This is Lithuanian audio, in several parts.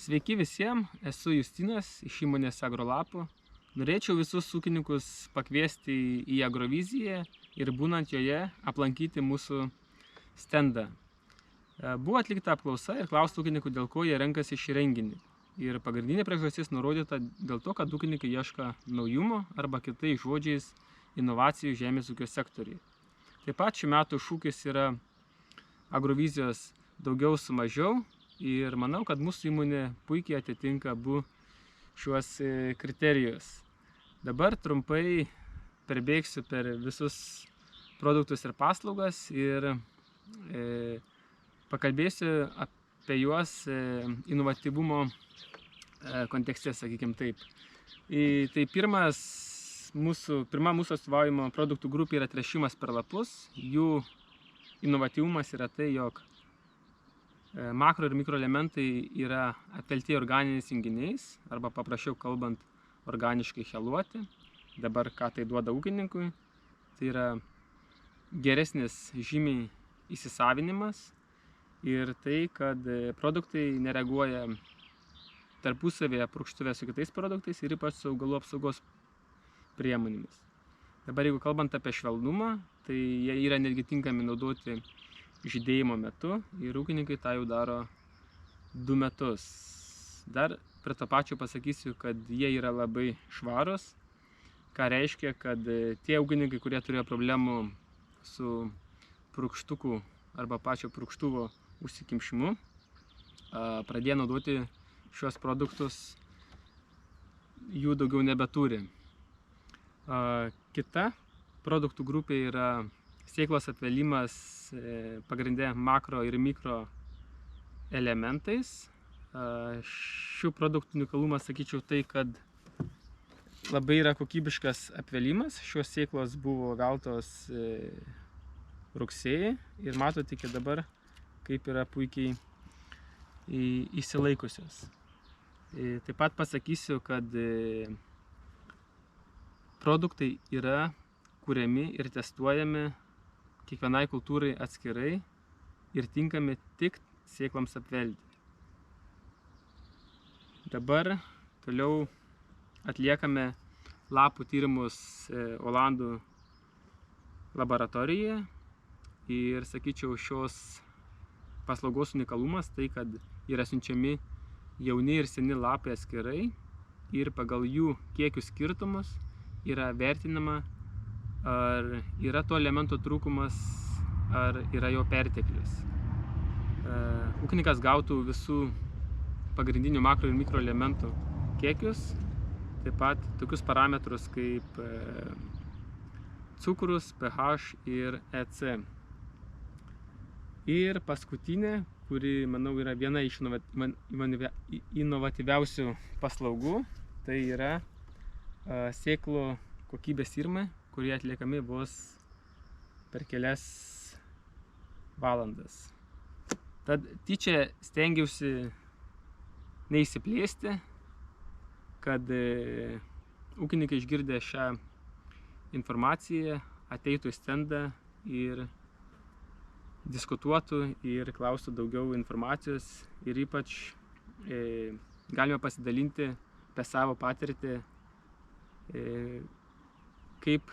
Sveiki visiems, esu Justinas iš įmonės Agrolapų. Norėčiau visus ūkininkus pakviesti į Agroviziją ir būnant joje aplankyti mūsų stendą. Buvo atlikta apklausa ir klausta ūkininkų, dėl ko jie renkasi šį renginį. Ir pagrindinė priežastis nurodyta dėl to, kad ūkininkai ieško naujumo arba kitais žodžiais inovacijų žemės ūkio sektoriuje. Taip pat šių metų šūkis yra Agrovizijos daugiau su mažiau. Ir manau, kad mūsų įmonė puikiai atitinka abu šiuos kriterijus. Dabar trumpai perbėgsiu per visus produktus ir paslaugas ir pakalbėsiu apie juos inovatyvumo kontekste, sakykime taip. Tai pirma mūsų atstovaujamo produktų grupė yra tręšimas per lapus. Jų inovatyvumas yra tai, jog makro ir mikroelementai yra apvelti organiniais junginiais, arba paprasčiau kalbant, organiškai cheluoti. Dabar ką tai duoda ūkininkui? Tai yra geresnis žymiai įsisavinimas ir tai, kad produktai nereaguoja tarpusavėje purkštuvėje su kitais produktais ir ypač su augalų apsaugos priemonėmis. Dabar jeigu kalbant apie švelnumą, tai jie yra netgi tinkami naudoti žydėjimo metu ir ūkininkai tą jau daro 2 metus. Dar prie to pačio pasakysiu, kad jie yra labai švarus, ką reiškia, kad tie ūkininkai, kurie turėjo problemų su purkštuku arba pačio purkštuvo užsikimšimu, pradėjo naudoti šios produktus, jų daugiau nebeturi. Kita produktų grupė yra sėklos apvelimas pagrinde makro ir mikro elementais. Šių produktų unikalumas, sakyčiau, tai, kad labai yra kokybiškas apvelimas. Šios sėklos buvo gautos rugsėjį ir matote iki dabar, kaip yra puikiai įsilaikusios. Taip pat pasakysiu, kad produktai yra kuriami ir testuojami kiekvienai kultūrai atskirai ir tinkami tik sėkloms apvelti. Dabar toliau atliekame lapų tyrimus Olandų laboratorijoje ir, sakyčiau, šios paslaugos unikalumas tai, kad yra siunčiami jauni ir seni lapai atskirai ir pagal jų kiekių skirtumus yra vertinama, ar yra to elemento trūkumas, ar yra jo perteklius. Ūkininkas gautų visų pagrindinių makro ir mikroelementų kiekius, taip pat tokius parametrus kaip cukrus, pH ir EC. Ir paskutinė, kuri, manau, yra viena iš inovatyviausių paslaugų, tai yra sėklų kokybės tyrimai, kurie atliekami vos per kelias valandas. Tad tyčia stengiausi neįsiplėsti, kad ūkininkai išgirdę šią informaciją ateitų į stendą ir diskutuotų ir klaustų daugiau informacijos ir ypač galime pasidalinti apie savo patirtį, kaip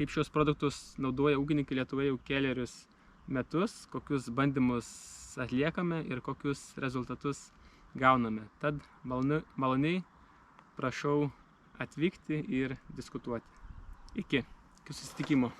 šios produktus naudoja ūkininkai Lietuvoje jau kelerius metus, kokius bandymus atliekame ir kokius rezultatus gauname. Tad maloniai prašau atvykti ir diskutuoti. Iki susitikimo.